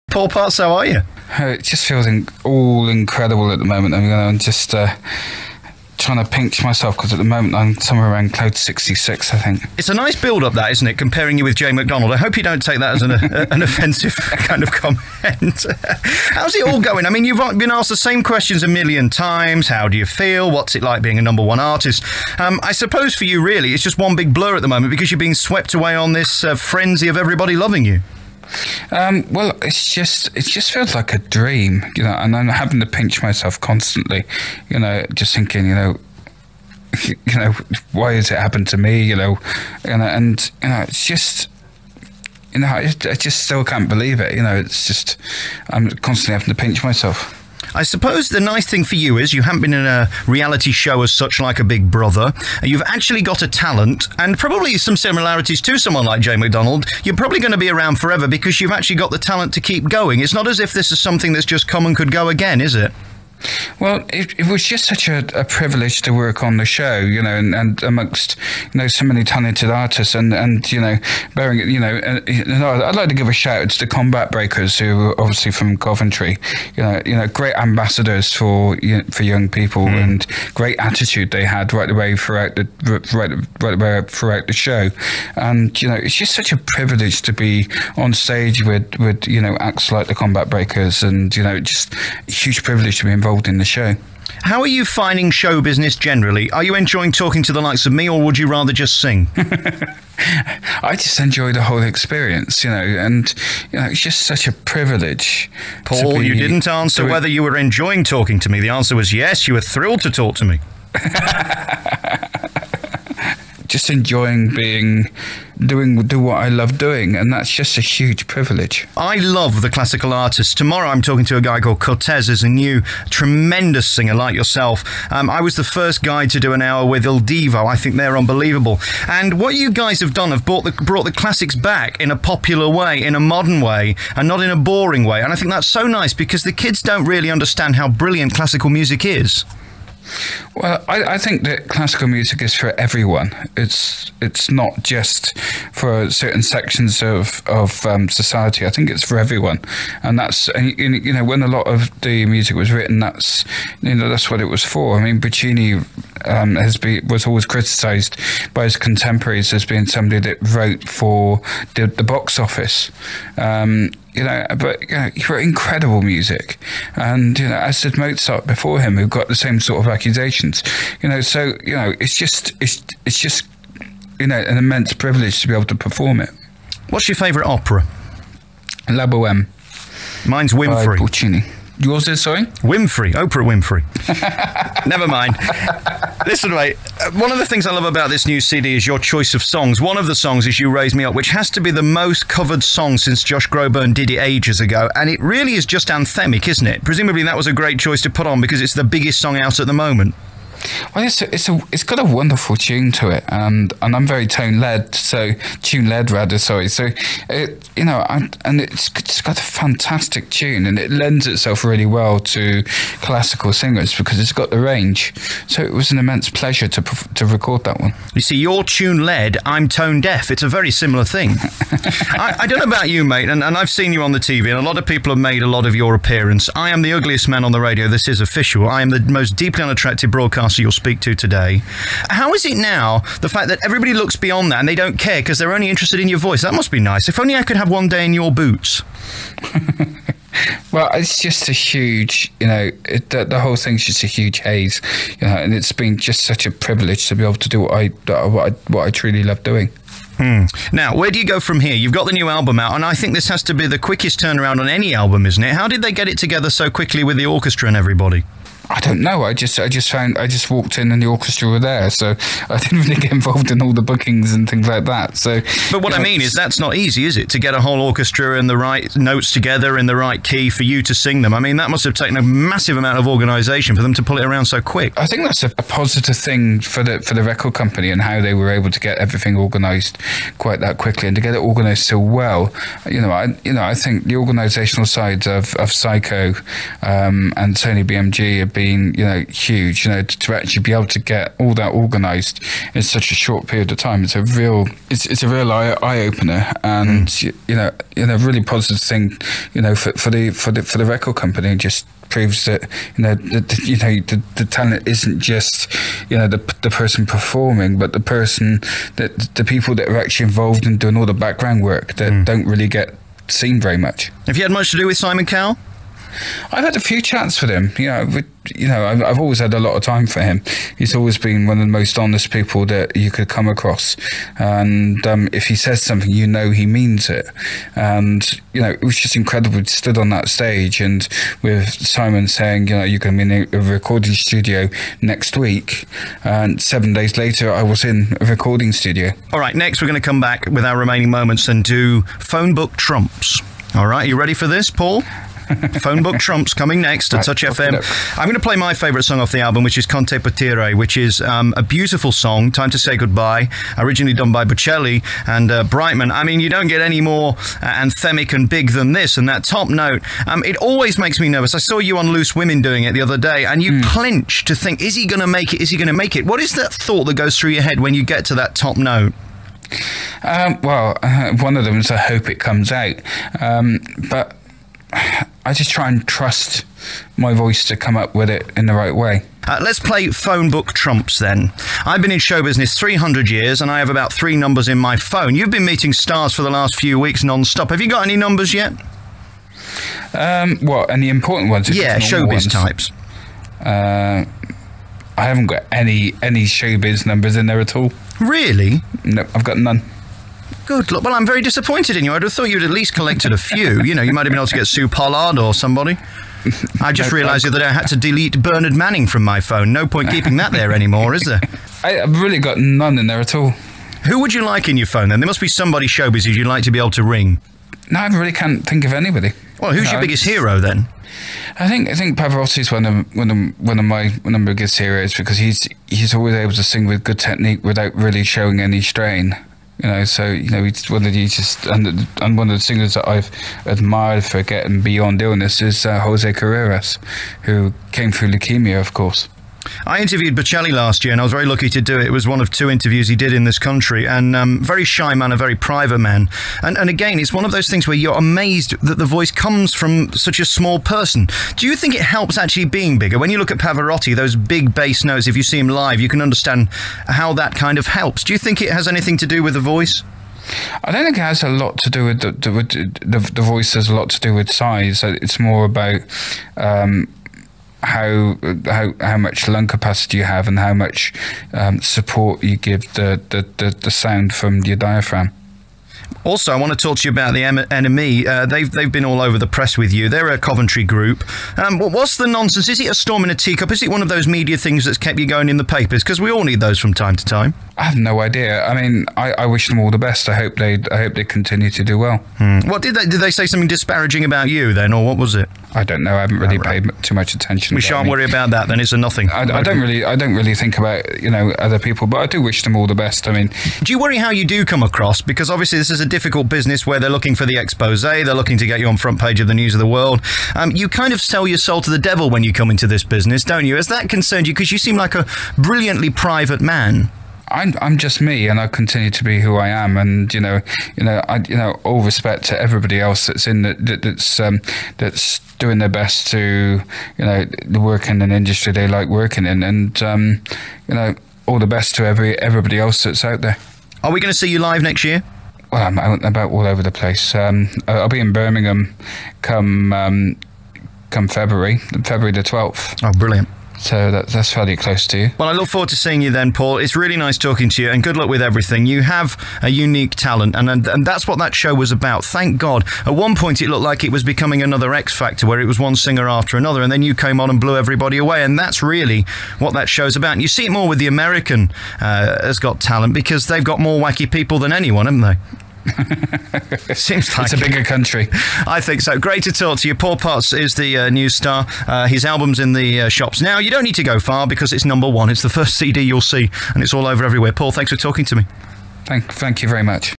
Paul Potts, how are you? It just feels all incredible at the moment. I'm just trying to pinch myself because at the moment I'm somewhere around cloud 66, I think. It's a nice build-up, that, isn't it, comparing you with Jay McDonald? I hope you don't take that as an offensive kind of comment. How's it all going? I mean, you've been asked the same questions a million times. How do you feel? What's it like being a number one artist? I suppose for you, really, it's just one big blur at the moment because you're being swept away on this frenzy of everybody loving you. Well, it just feels like a dream, and I'm having to pinch myself constantly, just thinking, why has it happened to me, and it's just, I just still can't believe it, it's just, I'm constantly having to pinch myself. I suppose the nice thing for you is you haven't been in a reality show as such like a Big Brother. You've actually got a talent and probably some similarities to someone like Jay McDonald. You're probably going to be around forever because you've actually got the talent to keep going. It's not as if this is something that's just come and could go again, is it? Well, it was just such a privilege to work on the show, and amongst, so many talented artists and bearing, I'd like to give a shout out to the Combat Breakers, who are obviously from Coventry, great ambassadors for young people and great attitude they had right the way throughout the show. And, it's just such a privilege to be on stage with acts like the Combat Breakers and, just a huge privilege to be involved in the show. How are you finding show business generally? Are you enjoying talking to the likes of me, or would you rather just sing? I just enjoy the whole experience, and it's just such a privilege. Paul, you didn't answer whether you were enjoying talking to me. The answer was yes, you were thrilled to talk to me. Just enjoying do what I love doing, and that's just a huge privilege. I love the classical artists. Tomorrow I'm talking to a guy called Cortez, who's a new tremendous singer like yourself. I was the first guy to do an hour with Il Divo. I think they're unbelievable. And what you guys have done have brought the classics back in a popular way, in a modern way, and not in a boring way. And I think that's so nice because the kids don't really understand how brilliant classical music is. Well, I think that classical music is for everyone. It's not just for certain sections of society. I think it's for everyone, and that's when a lot of the music was written, that's what it was for. I mean, Puccini was always criticised by his contemporaries as being somebody that wrote for the box office. But he wrote incredible music, and as did Mozart before him, who got the same sort of accusations. So it's just an immense privilege to be able to perform it. What's your favourite opera? La Bohème. Mine's Winfrey. By Puccini. Yours is, sorry? Winfrey, Oprah Winfrey. Never mind. Listen, mate, one of the things I love about this new CD is your choice of songs. One of the songs is You Raise Me Up, which has to be the most covered song since Josh Groban did it ages ago. And it really is just anthemic, isn't it? Presumably that was a great choice to put on because it's the biggest song out at the moment. Well, it's got a wonderful tune to it, and I'm very tune-led, so and it's got a fantastic tune, and it lends itself really well to classical singers because it's got the range. So it was an immense pleasure to record that one. You see, you're tune-led, I'm tone-deaf. It's a very similar thing. I don't know about you, mate, and I've seen you on the TV, and a lot of people have made a lot of your appearance. I am the ugliest man on the radio. This is official. I am the most deeply unattractive broadcaster you'll speak to today. How is it now, the fact that everybody looks beyond that and they don't care because they're only interested in your voice? That must be nice. If only I could have one day in your boots. Well, it's just a huge, the whole thing's just a huge haze, and it's been just such a privilege to be able to do what I truly love doing. Now, where do you go from here? You've got the new album out, and I think this has to be the quickest turnaround on any album, isn't it? How did they get it together so quickly with the orchestra and everybody? I don't know. I just walked in and the orchestra were there, so I didn't really get involved in all the bookings and things like that. So, but what I mean is that's not easy, is it? To get a whole orchestra and the right notes together in the right key for you to sing them. I mean, that must have taken a massive amount of organisation for them to pull it around so quick. I think that's a positive thing for the record company and how they were able to get everything organised quite that quickly and to get it organised so well. I think the organisational side of Psycho and Sony BMG have been, huge. To actually be able to get all that organised in such a short period of time, it's a real eye opener, and really positive thing, for the record company. Just proves that the talent isn't just the person performing, but the people that are actually involved in doing all the background work that don't really get seen very much. Have you had much to do with Simon Cowell? I've had a few chats with him. I've always had a lot of time for him. He's always been one of the most honest people that you could come across. And if he says something, he means it. And, it was just incredible. He stood on that stage and with Simon saying, you're going to be in a recording studio next week. And 7 days later, I was in a recording studio. All right, next we're going to come back with our remaining moments and do phone book trumps. All right, you ready for this, Paul? Phone book trumps coming next at Touch FM. I'm going to play my favourite song off the album, which is Conte Partire, which is a beautiful song, Time to Say Goodbye, originally done by Bocelli and Brightman. I mean, you don't get any more anthemic and big than this, and that top note, it always makes me nervous. I saw you on Loose Women doing it the other day, and you clench to think, is he going to make it? Is he going to make it? What is that thought that goes through your head when you get to that top note? One of them is I hope it comes out. But I just try and trust my voice to come up with it in the right way. Let's play phone book trumps then. I've been in show business 300 years and I have about 3 numbers in my phone. You've been meeting stars for the last few weeks non-stop. Have you got any numbers yet? Any important ones? Yeah, showbiz types. I haven't got any showbiz numbers in there at all. Really? No, I've got none. Good luck. Well, I'm very disappointed in you. I'd have thought you'd at least collected a few. You might have been able to get Sue Pollard or somebody. I just realised the other day I had to delete Bernard Manning from my phone. No point keeping that there anymore, is there? I've really got none in there at all. Who would you like in your phone then? There must be somebody showbiz you'd like to be able to ring. No, I really can't think of anybody. Well, who's your biggest hero then? I think Pavarotti's one of my biggest heroes, because he's always able to sing with good technique without really showing any strain. He's one of the singers that I've admired for getting beyond illness is Jose Carreras, who came through leukemia, of course. I interviewed Bocelli last year and I was very lucky to do it. It was one of 2 interviews he did in this country, and very shy man, a very private man. And again, it's one of those things where you're amazed that the voice comes from such a small person. Do you think it helps actually being bigger? When you look at Pavarotti, those big bass notes, if you see him live, you can understand how that kind of helps. Do you think it has anything to do with the voice? I don't think it has a lot to do with the voice. Has a lot to do with size. It's more about how much lung capacity you have and how much support you give the sound from your diaphragm. Also, I want to talk to you about the NME. They've been all over the press with you. They're a Coventry group. What's the nonsense? Is it a storm in a teacup? Is it one of those media things that's kept you going in the papers? Because we all need those from time to time. I have no idea. I mean, I wish them all the best. I hope they continue to do well. What did they say something disparaging about you then, or what was it? I don't know. I haven't really paid too much attention. We shan't worry about that then. It's a nothing. I don't really think about other people, but I do wish them all the best. I mean, do you worry how you do come across? Because obviously this is a difficult business where they're looking for the expose. They're looking to get you on front page of the News of the World. You kind of sell your soul to the devil when you come into this business, don't you? Has that concerned you? Because you seem like a brilliantly private man. I'm just me, and I continue to be who I am. And all respect to everybody else that's in that's doing their best to work in an industry they like working in, and all the best to everybody else that's out there. Are we going to see you live next year? Well, I'm out and about all over the place. I'll be in Birmingham come February the 12th. Oh, brilliant. So that's fairly close to you. Well, I look forward to seeing you then, Paul. It's really nice talking to you, and good luck with everything. You have a unique talent, and that's what that show was about. Thank God. At one point, it looked like it was becoming another X Factor, where it was one singer after another, and then you came on and blew everybody away, and that's really what that show's about. And you see it more with the American Has Got Talent, because they've got more wacky people than anyone, haven't they? Seems like it's a bigger country. I think so. Great to talk to you. Paul Potts is the news star. His album's in the shops now. You don't need to go far because it's #1. It's the first CD you'll see, and it's all over everywhere. Paul, thanks for talking to me. Thank you very much.